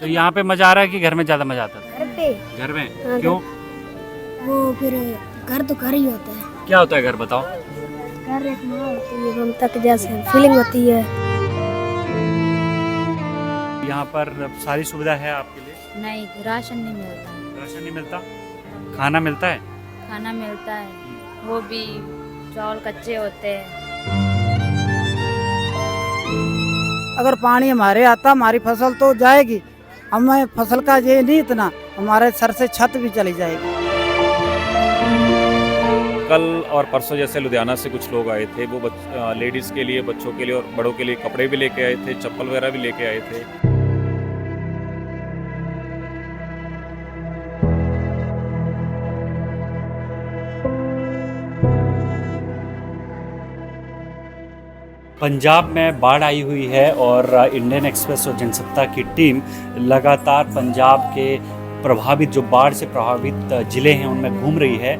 तो यहाँ पे मजा आ रहा है कि घर में ज्यादा मजा आता था? घर पे। घर में हाँ, क्यों? वो फिर घर तो घर ही होता है। क्या होता है घर, बताओ। घर एक माँ होती है, ममता के जैसे फीलिंग होती है। यहाँ पर सारी सुविधा है आपके लिए? नहीं, राशन नहीं मिलता। राशन नहीं मिलता? खाना मिलता है? खाना मिलता है, वो भी चावल कच्चे होते हैं। अगर पानी हमारे आता हमारी फसल तो जाएगी, हमें फसल का ये नहीं, इतना हमारे सर से छत भी चली जाएगी। कल और परसों जैसे लुधियाना से कुछ लोग आए थे, वो लेडीज़ के लिए, बच्चों के लिए और बड़ों के लिए कपड़े भी लेके आए थे, चप्पल वगैरह भी लेके आए थे। पंजाब में बाढ़ आई हुई है और इंडियन एक्सप्रेस और जनसत्ता की टीम लगातार पंजाब के प्रभावित, जो बाढ़ से प्रभावित ज़िले हैं उनमें घूम रही है।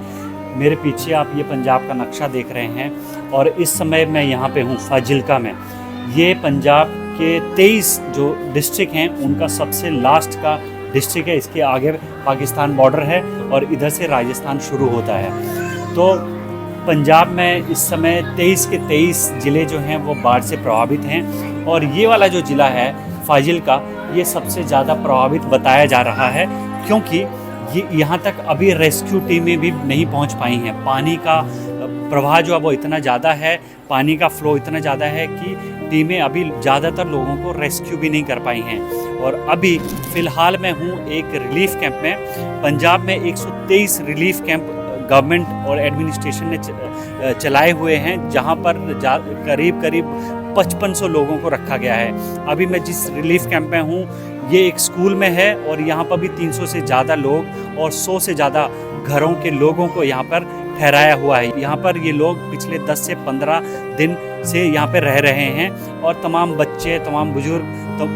मेरे पीछे आप ये पंजाब का नक्शा देख रहे हैं और इस समय मैं यहाँ पे हूँ फाजिल्का में। ये पंजाब के 23 जो डिस्ट्रिक्ट हैं उनका सबसे लास्ट का डिस्ट्रिक्ट है। इसके आगे पाकिस्तान बॉर्डर है और इधर से राजस्थान शुरू होता है। तो पंजाब में इस समय 23 के 23 ज़िले जो हैं वो बाढ़ से प्रभावित हैं और ये वाला जो ज़िला है फाजिल्का, ये सबसे ज़्यादा प्रभावित बताया जा रहा है क्योंकि ये यहाँ तक अभी रेस्क्यू टीमें भी नहीं पहुँच पाई हैं। पानी का प्रवाह जो है वो इतना ज़्यादा है, पानी का फ्लो इतना ज़्यादा है कि टीमें अभी ज़्यादातर लोगों को रेस्क्यू भी नहीं कर पाई हैं। और अभी फ़िलहाल मैं हूँ एक रिलीफ कैंप में। पंजाब में 123 रिलीफ कैंप गवर्नमेंट और एडमिनिस्ट्रेशन ने चलाए हुए हैं, जहां पर करीब 5500 लोगों को रखा गया है। अभी मैं जिस रिलीफ कैंप में हूं ये एक स्कूल में है और यहां पर भी 300 से ज़्यादा लोग और 100 से ज़्यादा घरों के लोगों को यहां पर ठहराया हुआ है। यहाँ पर ये लोग पिछले 10 से 15 दिन से यहाँ पर रह रहे हैं और तमाम बच्चे, तमाम बुजुर्ग,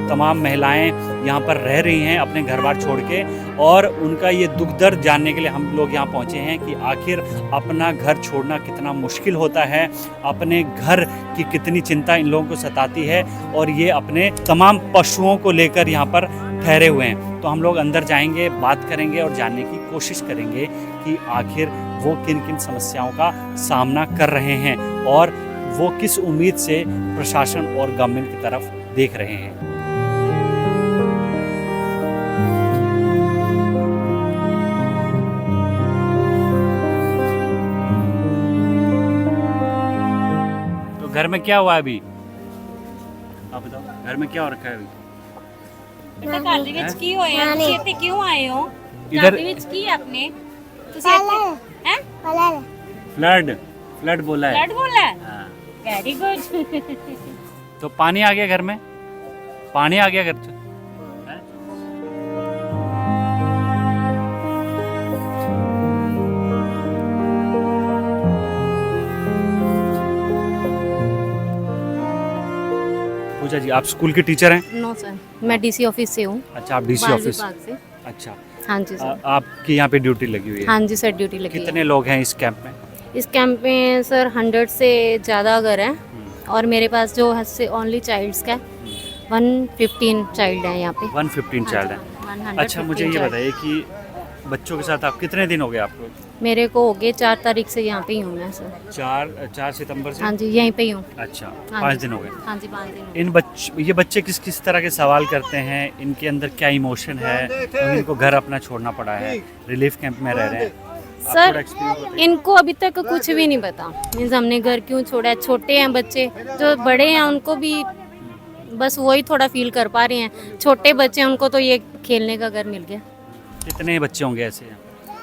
तमाम महिलाएं यहाँ पर रह रही हैं अपने घर बार छोड़ के। और उनका ये दुख दर्द जानने के लिए हम लोग यहाँ पहुँचे हैं कि आखिर अपना घर छोड़ना कितना मुश्किल होता है, अपने घर की कितनी चिंता इन लोगों को सताती है और ये अपने तमाम पशुओं को लेकर यहाँ पर ठहरे हुए हैं। तो हम लोग अंदर जाएंगे, बात करेंगे और जानने की कोशिश करेंगे कि आखिर वो किन किन समस्याओं का सामना कर रहे हैं और वो किस उम्मीद से प्रशासन और गवर्नमेंट की तरफ देख रहे हैं। तो घर में क्या हुआ है अभी, आप बताओ, घर में क्या हो रखा है अभी? बेटा घर ਦੇ ਵਿੱਚ ਕੀ ਹੋਇਆ? ਤੁਸੀਂ ਇੱਥੇ ਕਿਉਂ ਆਏ ਹੋ? इधर ਘਰ ਦੇ ਵਿੱਚ ਕੀ ਆਪਨੇ? ਤੁਸੀਂ ਇੱਥੇ हैं? फ्लड बोला है। फ्लड बोला है? हाँ। Very good. तो पानी आ गया घर में, पानी आ गया घर से। पूजा जी, आप स्कूल के टीचर हैं? नो सर, मैं डीसी ऑफिस से हूँ। अच्छा, आप डीसी ऑफिस से। अच्छा, हाँ जी सर। आपकी यहाँ पे ड्यूटी लगी हुई है? हाँ जी सर, ड्यूटी लगी है। कितने लोग हैं इस कैंप में? इस कैंप में सर 100 से ज़्यादा घर हैं और मेरे पास जो है से ओनली चाइल्ड्स का 115 चाइल्ड हैं यहाँ पे। 115 चाइल्ड हैं। अच्छा, मुझे ये बताइए कि बच्चों के साथ आप कितने दिन हो गए आपको? मेरे को हो गए 4 तारीख से यहाँ पे ही हूँ मैं सर। 4 सितंबर से? हाँ जी, यहीं पे ही हूँ। अच्छा, हाँ 5 जी। दिन हो गए। हाँ जी, 5 दिन। ये बच्चे किस किस तरह के सवाल करते हैं, इनके अंदर क्या इमोशन है, और इनको घर अपना छोड़ना पड़ा है, रिलीफ कैंप में रह रहे हैं। आप सर थोड़ा एक्सपीरियंस बताइए। इनको अभी तक कुछ भी नहीं पता, मीन्स हमने घर क्यों छोड़ा है। छोटे हैं बच्चे, जो बड़े हैं उनको भी बस वही थोड़ा फील कर पा रहे हैं। छोटे बच्चे हैं उनको तो ये खेलने का घर मिल गया। कितने बच्चे होंगे ऐसे?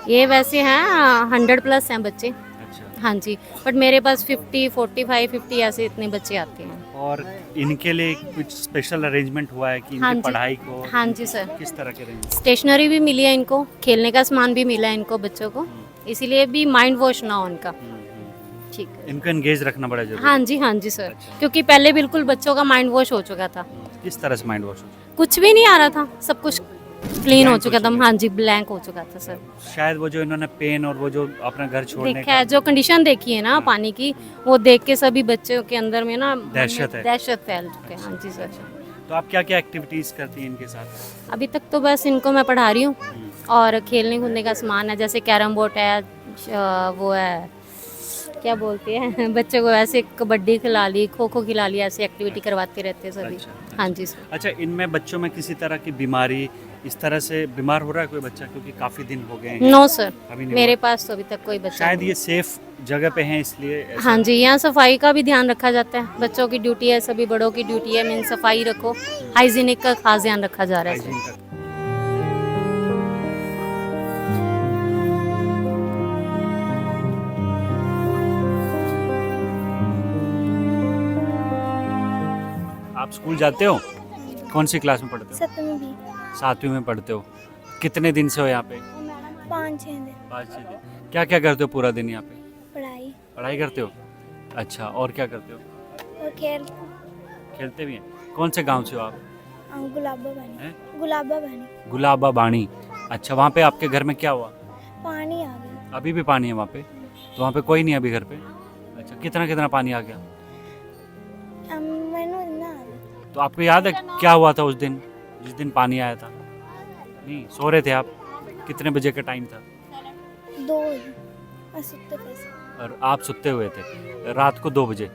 ये वैसे हैं 100 प्लस हैं बच्चे। अच्छा, हाँ जी, बट मेरे पास 50, 45, 50 ऐसे इतने बच्चे आते हैं। और इनके लिए कुछ स्पेशल अरेंजमेंट हुआ है कि हाँ इनकी जी। पढ़ाई को हाँ जी सर, किस तरह के अरेंजमेंट? स्टेशनरी भी मिली है इनको, खेलने का सामान भी मिला है इनको बच्चों को, इसीलिए भी माइंड वॉश ना हो उनका। ठीक है, इनको एंगेज रखना बड़ा जरूरी हाँ जी, हाँ जी सर। क्योंकि पहले बिल्कुल बच्चों का माइंड वॉश हो चुका था, है। किस तरह से माइंड वॉश हो? कुछ भी नहीं आ रहा था, सब कुछ क्लीन हो Blank चुका हो था। चुका। हाँ जी, ब्लैंक हो चुका था सर। शायद वो जो इन्होंने पेन और वो जो अपना घर छोड़ने देखा है, जो कंडीशन देखी है ना पानी की, वो देख के सभी बच्चों के अंदर में ना दहशत है। दहशत फैल चुके हैं। हाँ जी सर। तो आप क्या क्या एक्टिविटीज़ करती हैं इनके साथ? अभी तक तो बस इनको मैं पढ़ा रही हूँ और खेलने कूदने का सामान है, जैसे कैरम बोर्ड है, वो है क्या बोलते हैं बच्चों को ऐसे कबड्डी खिला ली, खो खो खिला ली, ऐसी एक्टिविटी करवाते रहते हैं सभी। अच्छा, हाँ जी सर। अच्छा, इनमें बच्चों में किसी तरह की बीमारी, इस तरह से बीमार हो रहा है कोई बच्चा, क्योंकि काफ़ी दिन हो गए हैं? नो सर, अभी नहीं मेरे हुआ। पास तो अभी तक कोई बच्चा शायद नहीं। ये सेफ जगह पे हैं इसलिए ऐसा- हाँ जी, यहाँ सफाई का भी ध्यान रखा जाता है, बच्चों की ड्यूटी है, सभी बड़ों की ड्यूटी है, मीन सफाई रखो, हाइजीनिक का खास ध्यान रखा जा रहा है हाइजीन इसमें। का। आप स्कूल जाते हो? कौन सी क्लास में पढ़ते हो? 7वीं भी 7वीं में पढ़ते हो। कितने दिन से हो यहाँ पे? 5-6 दिन 5-6 दिन। क्या क्या करते हो पूरा दिन यहाँ पे? पढ़ाई पढ़ाई करते हो? अच्छा, और क्या करते हो? और खेल। खेलते भी हैं। कौन से गांव से हो आप? गुलाबा पानी हैं? गुलाबा पानी गुलाबा बाणी। अच्छा, वहाँ पे आपके घर में क्या हुआ? पानी आ गया। अभी भी पानी है वहाँ पे? तो वहाँ पे कोई नहीं है अभी घर पे? अच्छा, कितना कितना पानी आ गया? मैंने ना तो आपको याद है क्या हुआ था उस दिन, जिस दिन पानी आया था? नहीं, सो रहे थे आप? कितने बजे का टाइम था? 2 सुत्ते पैसे और आप सुते हुए थे रात को 2 बजे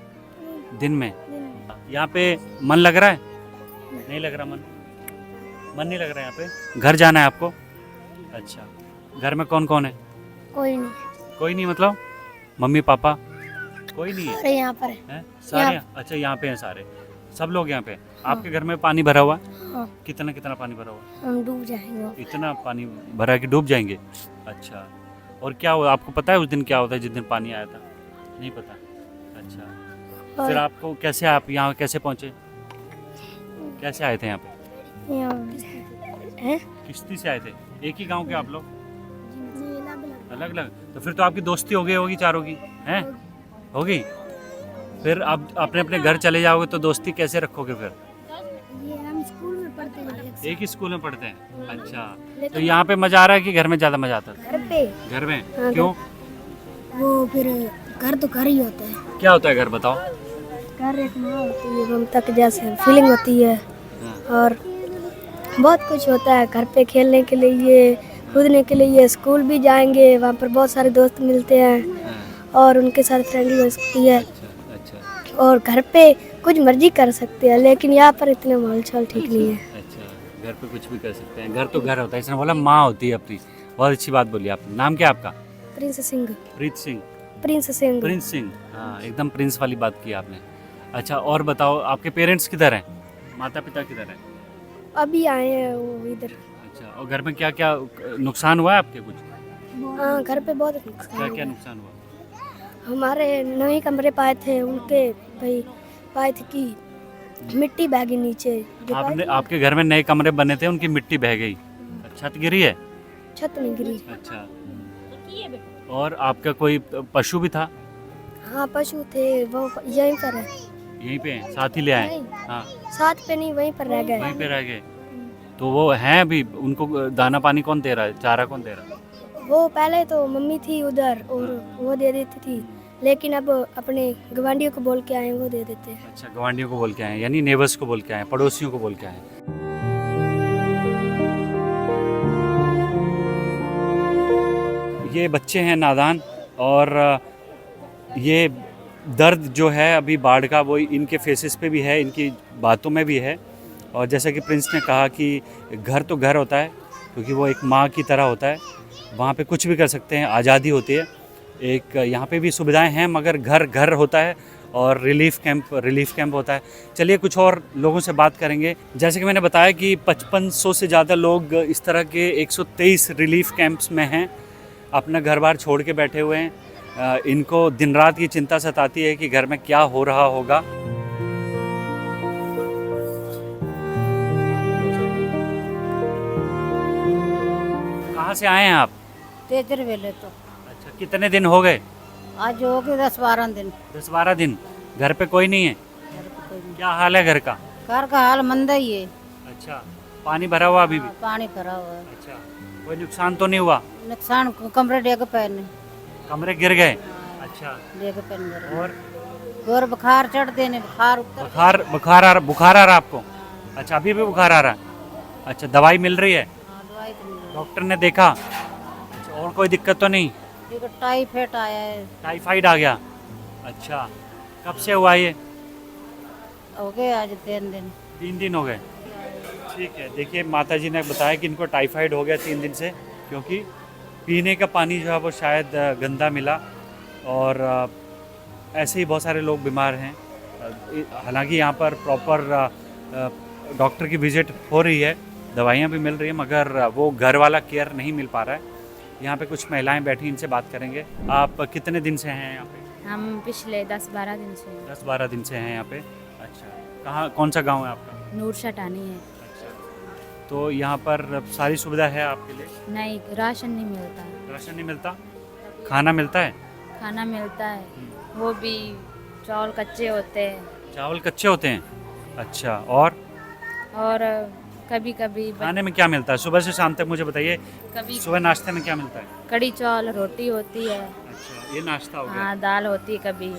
दिन में? दिन यहाँ पे मन लग रहा है? नहीं लग रहा मन? मन नहीं लग रहा है यहाँ पे? घर जाना है आपको? अच्छा, घर में कौन कौन है? कोई नहीं। कोई नहीं मतलब मम्मी पापा कोई नहीं है? अरे यहाँ पर है। हैं? सारे? अच्छा, यहाँ पे हैं सारे, सब लोग यहाँ पे हैं। आपके घर में पानी भरा हुआ है? हाँ, कितना कितना पानी भरा हुआ है? हम डूब जाएंगे। इतना पानी भरा कि डूब जाएंगे? अच्छा, और क्या हुआ आपको पता है उस दिन क्या होता है जिस दिन पानी आया था? नहीं पता? अच्छा, फिर आपको कैसे, आप यहाँ कैसे पहुँचे? कैसे आए थे यहाँ पे? हैं? किश्ती से आए थे? एक ही गांव के आप लोग? अलग अलग? तो फिर तो आपकी दोस्ती हो गई होगी चारों की, हैं? होगी? फिर आप अपने अपने घर चले जाओगे तो दोस्ती कैसे रखोगे फिर? ये हम स्कूल में पढ़ते हैं। एक ही स्कूल में पढ़ते हैं? अच्छा, तो यहाँ पे मजा आ रहा है कि घर में ज़्यादा मजा आता है? घर पे घर में? हाँ, क्यों? वो फिर घर तो घर ही होता है। क्या होता है घर, बताओ? घर एक माँ होती है, ममता के जैसे फीलिंग होती है, और बहुत कुछ होता है घर पे। खेलने के लिए, कूदने के लिए, स्कूल भी जाएंगे, वहाँ पर बहुत सारे दोस्त मिलते हैं और उनके साथ फ्रेंडली हो सकती है। अच्छा, और घर पे कुछ मर्जी कर सकते हैं, लेकिन यहाँ पर इतना माहौल चाल ठीक नहीं है। अच्छा, घर पे कुछ भी कर सकते हैं, घर तो घर होता है। इसने बोला माँ होती है अपनी। बहुत अच्छी बात बोली आपने। नाम क्या है आपका? Prince Singh. Preet Singh? Prince Singh. Prince Singh, हाँ, एकदम प्रिंस वाली बात की आपने। अच्छा, और बताओ आपके पेरेंट्स किधर हैं? माता पिता किधर हैं? अभी आए हैं वो इधर। अच्छा, और घर में क्या क्या नुकसान हुआ है आपके कुछ? हाँ, घर पे बहुत क्या नुकसान क्या हुआ। नुकसान हुआ? हमारे नए कमरे पाए थे, उनके भाई पाए थे कि मिट्टी बह गई नीचे। जो पाए आपने, थे, आपके घर में नए कमरे बने थे, उनकी मिट्टी बह गई, छत गिरी है? छत नहीं गिरी। अच्छा, और आपका कोई पशु भी था? हाँ, पशु थे, वो यहीं पर है। यहीं पे हैं? साथ ही ले आए? नहीं, हाँ, साथ पे नहीं, वहीं पर रह गए। वहीं पे रह गए? तो वो हैं अभी, उनको दाना पानी कौन दे रहा है, चारा कौन दे रहा है? वो पहले तो मम्मी थी उधर और वो दे देती थी, लेकिन अब अपने गवांडियों को बोल के आए, वो दे देते हैं। अच्छा, गवांडियों को बोल के आए, यानी नेबर्स को बोल के आए, पड़ोसियों को बोल के आए। ये बच्चे हैं नादान, और ये दर्द जो है अभी बाढ़ का वो इनके फेसेस पे भी है, इनकी बातों में भी है। और जैसा कि प्रिंस ने कहा कि घर तो घर होता है, क्योंकि वो एक माँ की तरह होता है, वहाँ पे कुछ भी कर सकते हैं, आज़ादी होती है। एक यहाँ पे भी सुविधाएं हैं, मगर घर घर होता है और रिलीफ कैंप होता है। चलिए कुछ और लोगों से बात करेंगे। जैसे कि मैंने बताया कि 5500 से ज़्यादा लोग इस तरह के 123 रिलीफ कैंप्स में हैं, अपना घर बार छोड़ के बैठे हुए हैं। इनको दिन रात ये चिंता सताती है कि घर में क्या हो रहा होगा। कहाँ से आए हैं आप? तेजर वेले तो अच्छा, कितने दिन हो गए? आज हो गए 10-12 दिन। 10-12 दिन। घर पे कोई नहीं है? घर पे कोई नहीं। क्या हाल है घर का? घर का हाल मंदा ही है। अच्छा, पानी भरा हुआ अभी भी? पानी भरा हुआ है। अच्छा, कोई नुकसान तो नहीं हुआ? नुकसान कमरे डेग पे ने। कमरे गिर गए? अच्छा, डेग पे ने। और और बुखार चढ़ते ने, बुखार उतर। बुखार आ रहा आपको? अच्छा, अभी भी बुखार आ रहा है? अच्छा, दवाई मिल रही है? हाँ दवाई तो मिल रही डॉक्टर ने देखा? अच्छा, और कोई दिक्कत तो नहीं? है। एक टाइफाइड आया है, टाइफाइड आ गया? अच्छा, कब से हुआ ये? हो गए आज 3 दिन। 3 दिन हो गए? ठीक है, देखिए माता जी ने बताया कि इनको टाइफाइड हो गया 3 दिन से, क्योंकि पीने का पानी जो है वो शायद गंदा मिला, और ऐसे ही बहुत सारे लोग बीमार हैं। हालांकि यहाँ पर प्रॉपर डॉक्टर की विजिट हो रही है, दवाइयाँ भी मिल रही हैं, मगर वो घर वाला केयर नहीं मिल पा रहा है। यहाँ पे कुछ महिलाएं बैठी, इनसे बात करेंगे। आप कितने दिन से हैं यहाँ पे? हम पिछले 10-12 दिन से 10-12 दिन से हैं यहाँ पे? अच्छा, कहाँ, कौन सा गांव है आपका? नूर शटानी है। अच्छा, तो यहाँ पर सारी सुविधा है आपके लिए? नहीं, राशन नहीं मिलता। राशन नहीं मिलता? खाना मिलता है? खाना मिलता है, वो भी चावल कच्चे होते हैं, चावल कच्चे होते हैं? अच्छा, और कभी कभी खाने में क्या मिलता है सुबह से शाम तक, मुझे बताइए। कभी सुबह नाश्ते में क्या मिलता है? कड़ी चावल रोटी होती है। अच्छा, ये नाश्ता हो गया। हाँ, दाल होती है, कभी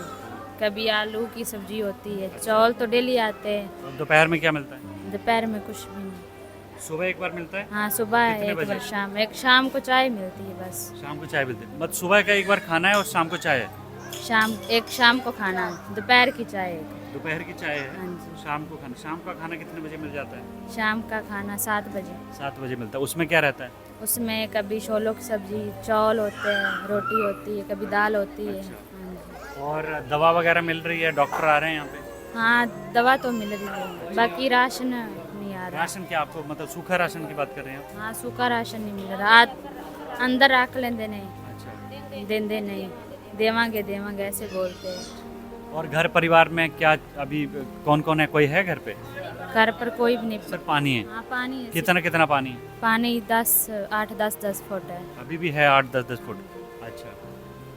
कभी आलू की सब्जी होती है। चावल तो डेली आते हैं। और दोपहर में क्या मिलता है? दोपहर में कुछ भी नहीं। सुबह एक बार मिलता है? हाँ, सुबह कितने एक बजे? बार शाम, एक शाम को चाय मिलती है बस। शाम को चाय मिलती है? मतलब सुबह का एक बार खाना है और शाम को चाय है? शाम को खाना, दोपहर की चाय एक। दोपहर की चाय है, हाँ जी। शाम को खाना। शाम का खाना कितने बजे मिल जाता है? शाम का खाना 7 बजे। 7 बजे मिलता है। उसमें क्या रहता है? उसमें कभी छोलों की सब्जी, चावल होते हैं, रोटी होती है, कभी दाल होती है। अच्छा। हाँ जी। और दवा वगैरह मिल रही है? डॉक्टर आ रहे हैं यहाँ पे? हाँ, दवा तो मिल रही है, बाकी राशन नहीं आ रहा। राशन क्या, आपको मतलब सूखा राशन की बात कर रहे हैं आप? हाँ, सूखा राशन नहीं मिल रहा। अंदर रख लेंदे नहीं, अच्छा, देंदे नहीं, देवांगे ऐसे बोलते हैं। और घर परिवार में क्या अभी कौन कौन है? कोई है घर पे? घर पर कोई भी नहीं। सर पानी है? हाँ, पानी है। कितना कितना पानी है? पानी 8-10 फुट है। अभी भी है 8-10 फुट? अच्छा,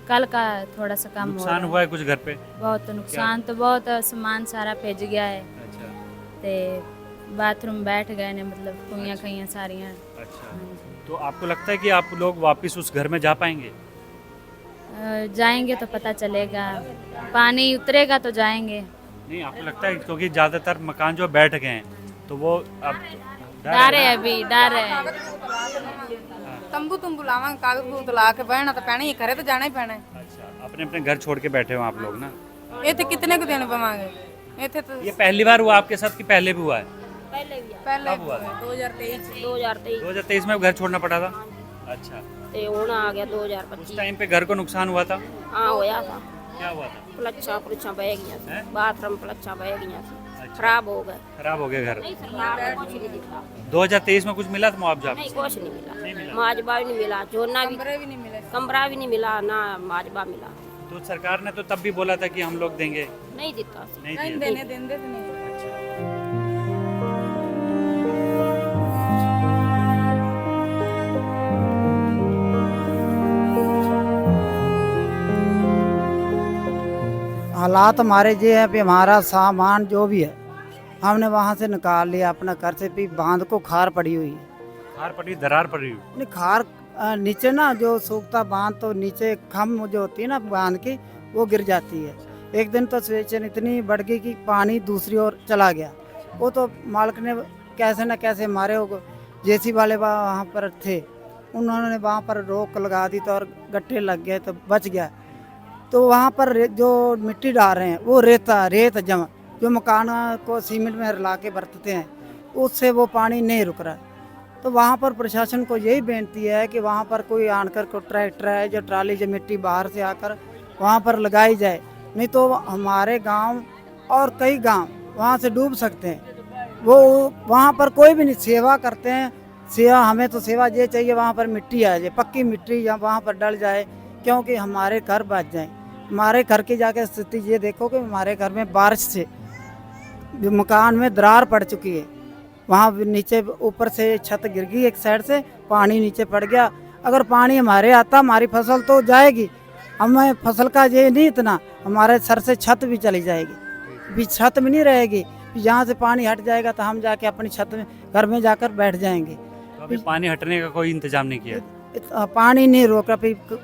कल का थोड़ा सा कम हो नुकसान रहा हुआ है कुछ घर पे? बहुत नुकसान तो बहुत, सामान सारा भेज गया है। अच्छा, ते बाथरूम बैठ गए ने, मतलब कुइयाँ कइयाँ सारियाँ। अच्छा। हाँ जी। तो आपको लगता है कि आप लोग वापस उस घर में जा पाएंगे? जाएंगे तो पता चलेगा, पानी उतरेगा तो जाएंगे। नहीं, आपको लगता है? क्योंकि ज़्यादातर मकान जो बैठ गए हैं, तो वो अब डर है, अभी डर है। तंबू तुम बुलावांगे, कागज कूगज ला के बहना तो पैना ही, करे तो जाना ही पैना है। अच्छा, अपने अपने घर छोड़ के बैठे हो आप लोग ना? इतने कितने को देने पवांगे? इतने तो ये पहली बार हुआ आपके साथ कि पहले भी हुआ है? पहले कब हुआ? 2023 2023 में घर छोड़ना पड़ा था? अच्छा, ਤੇ ਹੁਣ ਆ ਗਿਆ 2025। उस टाइम पे घर को नुकसान हुआ था? ਹਾਂ ਹੋਇਆ था, क्या हुआ था? ਪਲੱਛਾਂ ਪੁਲੱਛਾਂ ਬਹਿ ਗਈਆਂ ਹੈਂ? ਸੀ, ਬਾਥਰੂਮ ਪਲੱਛਾਂ ਬਹਿ ਗਈਆਂ ਸੀ, अच्छा, ਖਰਾਬ ਹੋ ਗਏ। खराब हो गया घर। ਸਰਕਾਰ ਨੇ ਕੁਛ ਨਹੀਂ ਦਿੱਤਾ, 2023 में कुछ मिला था मुआवजा? नहीं कुछ नहीं मिला, नहीं मिला। मुआवजा भी नहीं मिला, झोना भी, कमरे भी नहीं मिले। कमरा भी नहीं मिला, ना मुआवजा मिला, तो सरकार ने तो तब भी बोला था कि हम लोग देंगे, नहीं दिता। नहीं नहीं दिया। देने देंदे तो नहीं। अच्छा, हालात हमारे ये है कि हमारा सामान जो भी है हमने वहाँ से निकाल लिया अपना घर से, भी बांध को खार पड़ी हुई है। खार पड़ी, दरार पड़ी हुई। नहीं, खार नीचे ना जो सूखता बांध, तो नीचे खम जो होती है ना बांध की, वो गिर जाती है। एक दिन तो सिचुएशन इतनी बढ़ गई कि पानी दूसरी ओर चला गया। वो तो मालिक ने कैसे न कैसे हमारे जेसी वाले वहाँ पर थे, उन्होंने वहाँ पर रोक लगा दी, तो और गट्टे लग गए तो बच गया। तो वहाँ पर जो मिट्टी डाल रहे हैं वो रेत जमा, जो मकान को सीमेंट में रला के बरतते हैं, उससे वो पानी नहीं रुक रहा है। तो वहाँ पर प्रशासन को यही बेनती है कि वहाँ पर कोई आकर को ट्रैक्टर है जो ट्राली जो मिट्टी बाहर से आकर वहाँ पर लगाई जाए, नहीं तो हमारे गांव और कई गांव वहाँ से डूब सकते हैं। वो वहाँ पर कोई भी नहीं सेवा करते हैं। सेवा हमें तो सेवा ये चाहिए, वहाँ पर मिट्टी आ जाए, पक्की मिट्टी या वहाँ पर डल जाए, क्योंकि हमारे घर बच जाए। हमारे घर की जाके स्थिति ये देखो कि हमारे घर में बारिश से मकान में दरार पड़ चुकी है, वहाँ नीचे ऊपर से छत गिर गई, एक साइड से पानी नीचे पड़ गया। अगर पानी हमारे आता हमारी फसल तो जाएगी, हमें फसल का ये नहीं इतना, हमारे सर से छत भी चली जाएगी, भी छत में नहीं रहेगी। यहाँ से पानी हट जाएगा तो हम जाके अपनी छत में घर में जाकर बैठ जाएंगे। तो अभी पानी हटने का कोई इंतजाम नहीं किया? पानी नहीं रोक रहा,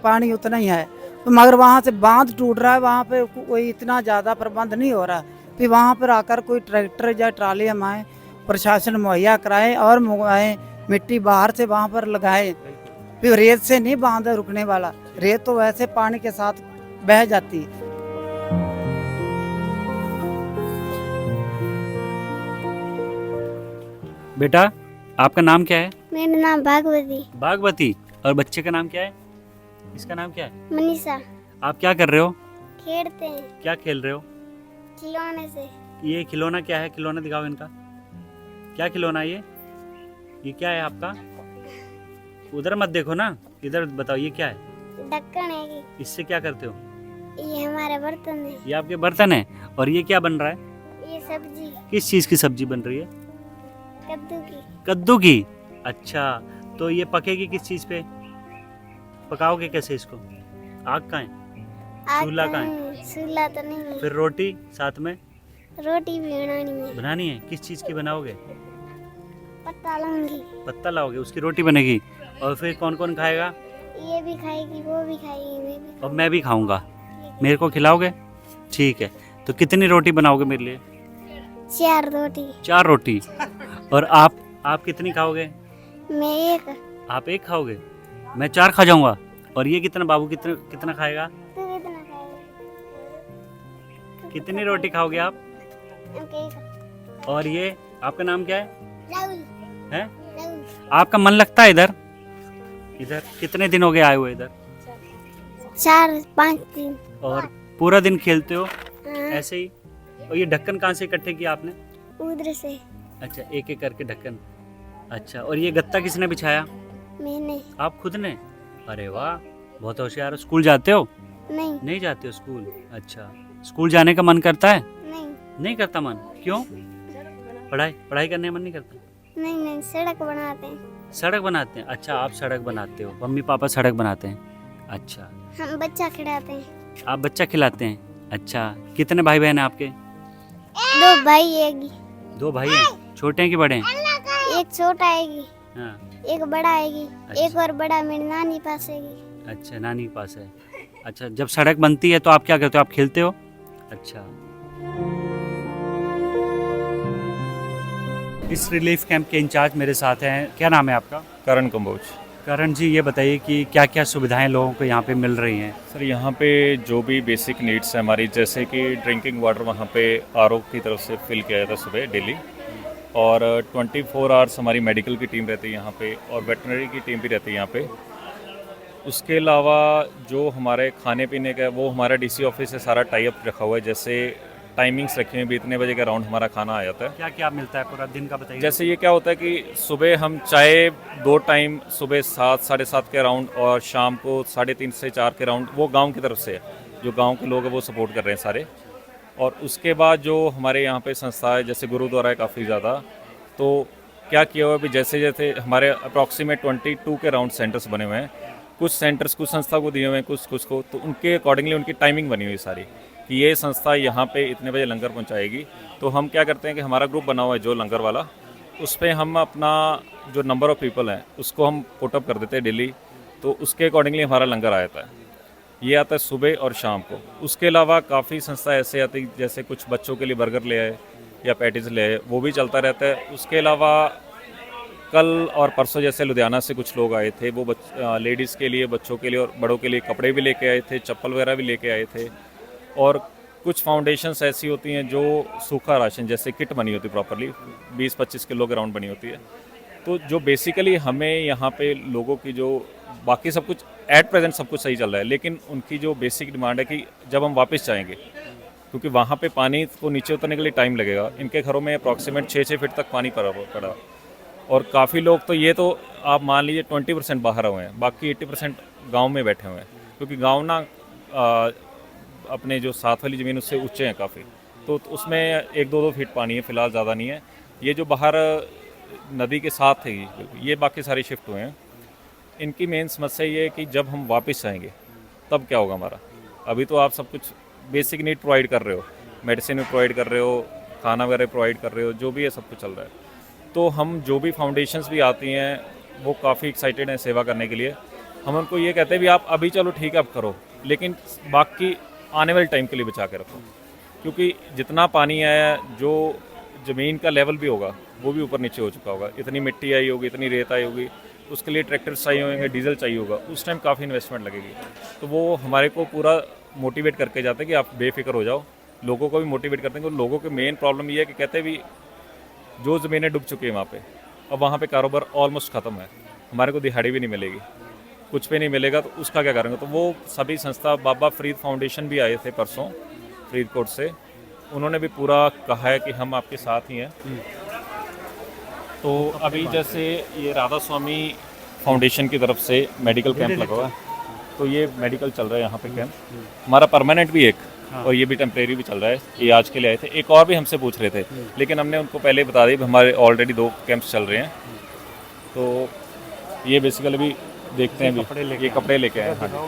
पानी उतना ही है, तो मगर वहाँ से बांध टूट रहा है, वहाँ पे कोई इतना ज़्यादा प्रबंध नहीं हो रहा। फिर वहाँ पर आकर कोई ट्रैक्टर या ट्राली हम आए प्रशासन मुहैया कराए और मंगवाए, मिट्टी बाहर से वहाँ पर लगाए। फिर रेत से नहीं बांध रुकने वाला, रेत तो वैसे पानी के साथ बह जाती है। बेटा आपका नाम क्या है? मेरा नाम भागवती भागवती। और बच्चे का नाम क्या है? इसका नाम क्या है? मनीषा। आप क्या कर रहे हो? खेलते हैं क्या खेल रहे हो? खिलौने से। ये खिलौना क्या है? खिलौना दिखाओ इनका। क्या खिलौना है ये क्या है आपका? उधर मत देखो ना, इधर बताओ ये क्या है? ढक्कन है इससे क्या करते हो? ये हमारे बर्तन है। ये आपके बर्तन है। और ये क्या बन रहा है? ये सब्जी किस चीज़ की सब्जी बन रही है? कद्दू की। कद्दू की। अच्छा, तो ये पकेगी किस चीज़ पे? पकाओगे कैसे इसको? आग कहाँ है? चूल्हा कहाँ है? चूल्हा तो नहीं है। फिर रोटी साथ में रोटी भी बनानी है। बनानी है। किस चीज़ की बनाओगे? पत्ता लाऊंगी। पत्ता लाओगे, उसकी रोटी बनेगी। और फिर कौन कौन खाएगा? ये भी खाएगी, वो भी खाएगी, मैं भी और मैं भी खाऊंगा। मेरे को खिलाओगे? ठीक है। तो कितनी रोटी बनाओगे मेरे लिए? 4 रोटी। 4 रोटी। और आप कितनी खाओगे? मैं एक। आप एक खाओगे? मैं 4 खा जाऊंगा। और ये कितना बाबू कितना खाएगा? तू कितना खाएगा? कितनी रोटी खाओगे आप? एक। और ये आपका नाम क्या है? राहुल। हैं? राहुल। आपका मन लगता है इधर? इधर कितने दिन हो गए आए हुए इधर? 4-5 दिन। और पूरा दिन खेलते हो हाँ, ऐसे ही? और ये ढक्कन कहाँ से इकट्ठे किया आपने? उधर से। अच्छा, एक एक करके ढक्कन। अच्छा, और ये गत्ता किसने बिछाया? मैंने। आप खुद ने? अरे वाह, बहुत होशियार हो। स्कूल जाते हो? नहीं। नहीं जाते हो स्कूल? अच्छा, स्कूल जाने का मन करता है? नहीं। नहीं करता मन? क्यों? पढ़ाई करने का मन नहीं करता? नहीं, सड़क बनाते हैं। सड़क बनाते हैं? अच्छा, आप सड़क बनाते हो, मम्मी पापा सड़क बनाते हैं। अच्छा, हम बच्चा खिलाते हैं। आप बच्चा खिलाते हैं। अच्छा, कितने भाई बहन हैं आपके? 2 भाई आएगी। 2 भाई हैं। छोटे हैं कि बड़े हैं? एक छोटा आएगी, हाँ। एक बड़ा आएगी। अच्छा। एक और बड़ा मेरी नानी पास आएगी। अच्छा, नानी के पास है। अच्छा, जब सड़क बनती है तो आप क्या करते हो? आप खेलते हो? अच्छा। इस रिलीफ कैंप के इंचार्ज मेरे साथ हैं। क्या नाम है आपका? करण कंबोज। करण जी, ये बताइए कि क्या क्या सुविधाएं लोगों को यहाँ पे मिल रही हैं? सर यहाँ पे जो भी बेसिक नीड्स है हमारी, जैसे कि ड्रिंकिंग वाटर वहाँ पे आरओ की तरफ से फिल किया जाता है सुबह डेली। और 24 आवर्स हमारी मेडिकल की टीम रहती है यहाँ पे, और वेटनरी की टीम भी रहती है यहाँ पे। उसके अलावा जो हमारे खाने पीने का है वो हमारा डीसी ऑफिस से सारा टाई अप रखा हुआ है। जैसे टाइमिंग्स रखे हुए भी, इतने बजे के अराउंड हमारा खाना आ जाता है। क्या क्या मिलता है पूरा दिन का बताइए? जैसे ये क्या होता है कि सुबह हम चाय 2 टाइम, सुबह 7 साढ़े 7 के अराउंड और शाम को 3:30 से 4 के अराउंड, वो गांव की तरफ से है। जो गांव के लोग हैं वो सपोर्ट कर रहे हैं सारे। और उसके बाद जो हमारे यहाँ पे संस्था है, जैसे गुरुद्वारा है काफ़ी ज़्यादा, तो क्या किया हुआ है भी जैसे जैसे हमारे अप्रॉक्सीमेट 22 के अराउंड सेंटर्स बने हुए हैं। कुछ सेंटर्स कुछ संस्था को दिए हुए हैं, कुछ को, तो उनके अकॉर्डिंगली उनकी टाइमिंग बनी हुई सारी कि ये संस्था यहाँ पे इतने बजे लंगर पहुँचाएगी। तो हम क्या करते हैं कि हमारा ग्रुप बना हुआ है जो लंगर वाला, उस पर हम अपना जो नंबर ऑफ़ पीपल हैं उसको हम पुटअप कर देते हैं डेली। तो उसके अकॉर्डिंगली हमारा लंगर आ जाता है। ये आता है सुबह और शाम को। उसके अलावा काफ़ी संस्था ऐसे आती, जैसे कुछ बच्चों के लिए बर्गर ले आए या पैटीज़ ले आए, वो भी चलता रहता है। उसके अलावा कल और परसों जैसे लुधियाना से कुछ लोग आए थे, वो लेडीज़ के लिए, बच्चों के लिए और बड़ों के लिए कपड़े भी लेके आए थे, चप्पल वगैरह भी लेके आए थे। और कुछ फाउंडेशंस ऐसी होती हैं जो सूखा राशन जैसे किट बनी होती है प्रॉपरली, 20-25 किलो के राउंड बनी होती है। तो जो बेसिकली हमें यहाँ पे लोगों की जो बाकी सब कुछ एट प्रेजेंट सब कुछ सही चल रहा है, लेकिन उनकी जो बेसिक डिमांड है कि जब हम वापस जाएंगे, क्योंकि वहाँ पे पानी को नीचे उतरने के लिए टाइम लगेगा। इनके घरों में अप्रॉक्सीमेट 6 फीट तक पानी पड़ा। और काफ़ी लोग तो ये तो आप मान लीजिए 20% बाहर हुए हैं, बाकी 80% गाँव में बैठे हुए हैं, क्योंकि गाँव ना अपने जो साथ वाली ज़मीन उससे ऊंचे हैं काफ़ी, तो उसमें 1-2 फीट पानी है फ़िलहाल, ज़्यादा नहीं है। ये जो बाहर नदी के साथ है ये बाकी सारे शिफ्ट हुए हैं। इनकी मेन समस्या ये है कि जब हम वापस आएंगे तब क्या होगा हमारा। अभी तो आप सब कुछ बेसिक नीड प्रोवाइड कर रहे हो, मेडिसिन भी प्रोवाइड कर रहे हो, खाना वगैरह प्रोवाइड कर रहे हो, जो भी है सब कुछ चल रहा है। तो हम जो भी फाउंडेशंस भी आती हैं वो काफ़ी एक्साइटेड हैं सेवा करने के लिए। हम उनको ये कहते हैं भी आप अभी चलो ठीक है आप करो, लेकिन बाकी आने वाले टाइम के लिए बचा के रखो, क्योंकि जितना पानी आया, जो ज़मीन का लेवल भी होगा वो भी ऊपर नीचे हो चुका होगा, इतनी मिट्टी आई होगी, इतनी रेत आई होगी, उसके लिए ट्रैक्टर चाहिए होंगे, डीजल चाहिए होगा, उस टाइम काफ़ी इन्वेस्टमेंट लगेगी। तो वो हमारे को पूरा मोटिवेट करके जाते हैं कि आप बेफिक्र हो जाओ, लोगों को भी मोटिवेट करते हैं। लोगों के मेन प्रॉब्लम ये है कि कहते हैं भी जो ज़मीनें डूब चुकी हैं वहाँ पे, अब वहाँ पे कारोबार ऑलमोस्ट ख़त्म है, हमारे को दिहाड़ी भी नहीं मिलेगी, कुछ भी नहीं मिलेगा, तो उसका क्या करेंगे। तो वो सभी संस्था, बाबा फरीद फाउंडेशन भी आए थे परसों फरीदकोट से, उन्होंने भी पूरा कहा है कि हम आपके साथ ही हैं। तो अभी जैसे ये राधा स्वामी फाउंडेशन की तरफ से मेडिकल कैंप लगा हुआ है, तो ये मेडिकल चल रहा है यहाँ पे कैंप, हमारा परमानेंट भी एक और ये भी टेम्परेरी भी चल रहा है। ये आज के लिए आए थे, एक और भी हमसे पूछ रहे थे, लेकिन हमने उनको पहले बता दी हमारे ऑलरेडी 2 कैंप्स चल रहे हैं। तो ये बेसिकली भी देखते हैं, ये कपड़े लेके आए। हाँ,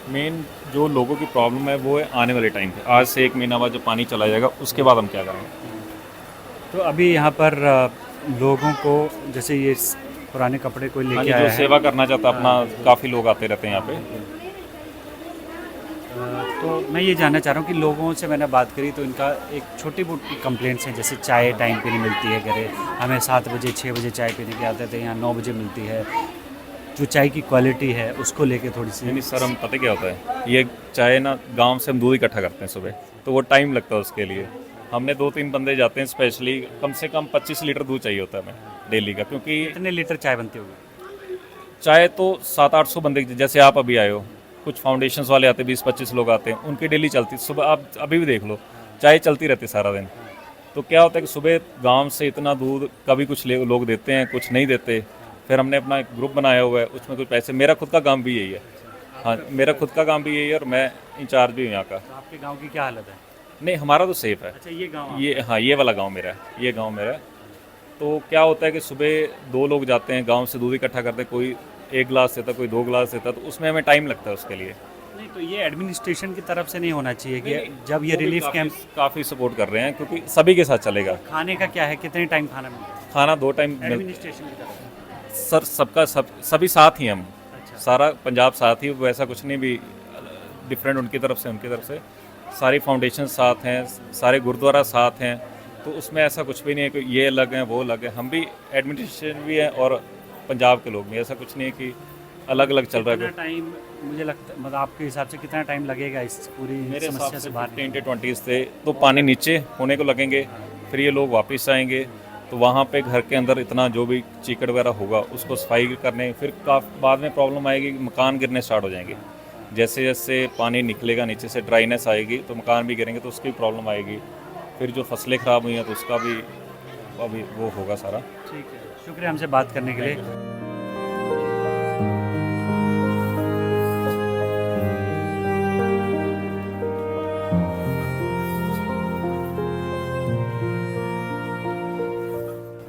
मेन जो लोगों की प्रॉब्लम है वो है आने वाले टाइम पे, आज से 1 महीना बाद जो पानी चला जाएगा उसके बाद हम क्या करेंगे। तो अभी यहाँ पर लोगों को जैसे ये पुराने कपड़े कोई लेके जो आया है, सेवा करना चाहता अपना, काफ़ी लोग आते रहते हैं यहाँ पे। तो मैं ये जानना चाह रहा हूँ कि लोगों से मैंने बात करी तो इनका एक छोटी मोटी कंप्लेंट्स हैं, जैसे चाय टाइम पे नहीं मिलती है घरे, हमें 7 बजे 6 बजे चाय पीने के आते थे, यहाँ 9 बजे मिलती है, जो चाय की क्वालिटी है उसको लेके थोड़ी सी। नहीं सर, हम पता क्या होता है, ये चाय ना गांव से हम दूध इकट्ठा करते हैं सुबह, तो वो टाइम लगता है उसके लिए। हमने 2-3 बंदे जाते हैं स्पेशली, कम से कम 25 लीटर दूध चाहिए होता है हमें डेली का, क्योंकि कितने लीटर चाय बनती होगी? चाय तो 700-800 बंदे, जैसे आप अभी आए हो, कुछ फाउंडेशंस वाले आते हैं, 20-25 लोग आते हैं, उनकी डेली चलती। सुबह आप अभी भी देख लो, चाय चलती रहती सारा दिन। तो क्या होता है कि सुबह गांव से इतना दूध कभी कुछ लोग देते हैं, कुछ नहीं देते। फिर हमने अपना एक ग्रुप बनाया हुआ है, उसमें कुछ पैसे, मेरा खुद का काम भी यही है। हाँ, मेरा खुद का काम भी यही है और मैं इंचार्ज भी हूँ यहाँ का। तो आपके गांव की क्या हालत है? नहीं, हमारा तो सेफ है। अच्छा, ये गांव ये, हाँ, ये वाला गांव मेरा है, ये गांव मेरा है। तो क्या होता है कि सुबह 2 लोग जाते हैं गांव से दूध इकट्ठा करते हैं, कोई 1 गिलास देता, कोई 2 गिलास देता, तो उसमें हमें टाइम लगता है उसके लिए। नहीं, तो ये एडमिनिस्ट्रेशन की तरफ से नहीं होना चाहिए कि जब ये रिलीफ कैंप काफ़ी सपोर्ट कर रहे हैं, क्योंकि सभी के साथ चलेगा। खाने का क्या है, कितने टाइम खाना मिलता है? खाना 2 टाइम एडमिनिस्ट्रेशन की तरफ सर, सबका सभी साथ ही हम, अच्छा। सारा पंजाब साथ ही, वैसा कुछ नहीं भी डिफरेंट उनकी तरफ से सारी फाउंडेशन साथ हैं, सारे गुरुद्वारा साथ हैं, तो उसमें ऐसा कुछ भी नहीं है कि ये अलग हैं वो अलग है। हम भी एडमिनिस्ट्रेशन भी हैं और पंजाब के लोग भी, ऐसा कुछ नहीं है कि अलग अलग चल रहा है। टाइम मुझे लगता है, मतलब आपके हिसाब से कितना टाइम लगेगा इस पूरी मेरे समस्या हिसाब से से बाहर? 15-20 से तो पानी नीचे होने को लगेंगे, फिर ये लोग वापस आएंगे, तो वहाँ पे घर के अंदर इतना जो भी चीकड़ वगैरह होगा उसको सफाई करने, फिर बाद में प्रॉब्लम आएगी कि मकान गिरने स्टार्ट हो जाएंगे। जैसे जैसे पानी निकलेगा नीचे से, ड्राइनेस आएगी, तो मकान भी गिरेंगे, तो उसकी प्रॉब्लम आएगी। फिर जो फसलें ख़राब हुई हैं तो उसका भी अभी वो होगा सारा। ठीक है, शुक्रिया हमसे बात करने के लिए।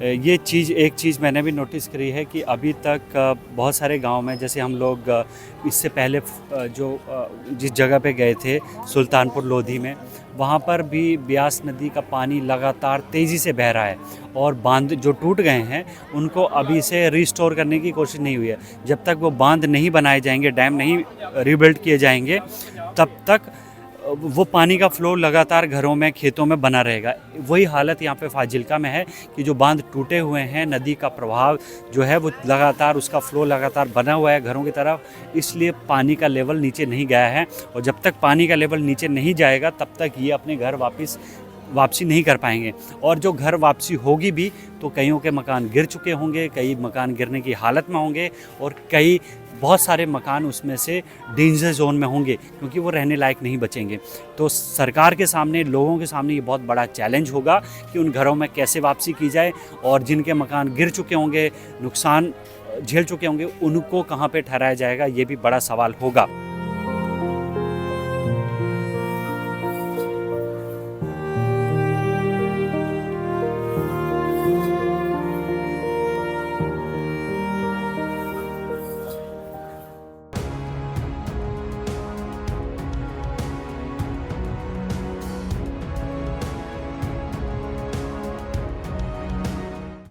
एक चीज़ मैंने भी नोटिस करी है कि अभी तक बहुत सारे गांव में, जैसे हम लोग इससे पहले जिस जगह पे गए थे सुल्तानपुर लोधी में, वहाँ पर भी ब्यास नदी का पानी लगातार तेज़ी से बह रहा है और बांध जो टूट गए हैं उनको अभी से रिस्टोर करने की कोशिश नहीं हुई है। जब तक वो बांध नहीं बनाए जाएंगे, डैम नहीं रिबिल्ड किए जाएंगे, तब तक वो पानी का फ्लो लगातार घरों में, खेतों में बना रहेगा। वही हालत यहाँ पे फाजिल्का में है कि जो बांध टूटे हुए हैं, नदी का प्रभाव जो है वो लगातार, उसका फ्लो लगातार बना हुआ है घरों की तरफ, इसलिए पानी का लेवल नीचे नहीं गया है। और जब तक पानी का लेवल नीचे नहीं जाएगा तब तक ये अपने घर वापसी नहीं कर पाएंगे। और जो घर वापसी होगी भी तो कईयों के मकान गिर चुके होंगे, कई मकान गिरने की हालत में होंगे और बहुत सारे मकान उसमें से डेंजर जोन में होंगे, क्योंकि वो रहने लायक नहीं बचेंगे। तो सरकार के सामने, लोगों के सामने ये बहुत बड़ा चैलेंज होगा कि उन घरों में कैसे वापसी की जाए, और जिनके मकान गिर चुके होंगे, नुकसान झेल चुके होंगे, उनको कहाँ पे ठहराया जाएगा, ये भी बड़ा सवाल होगा।